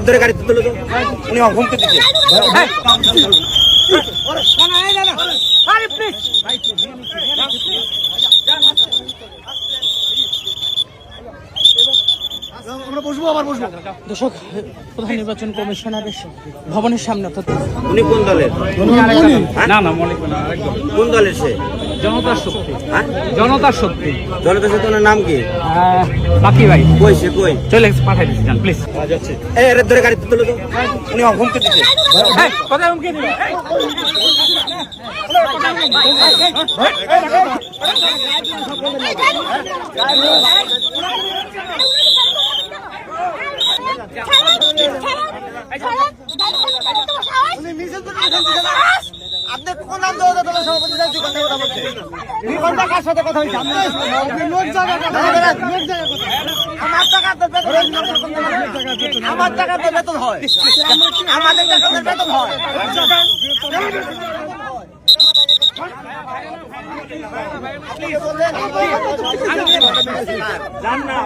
ধরে গাড়ি তুলে তো উনি হুমকি দিচ্ছে। দর্শক, প্রধান নির্বাচন কমিশনারের ভবনের সামনে অর্থাৎ উনি কোন দলের? না না মনে কোন দলের সে? জনতার শক্তি। হ্যাঁ, জনতার শক্তি। জনতা চেতনার নাম কি? বাকি ভাই কই সে কই? চলে পাঠাই দিচ্ছি যান প্লিজ। ধরে গাড়ি তুলে তো উনি হুমকি দিচ্ছে। কোথায় হুমকি দিবে? আপনি কোন আন্দোলনের দলের সভাপতি? কার সাথে কথা হয়েছে? আমার টাকাতে বেতন হয়, আমাদের টাকাতে বেতন হয়। জান না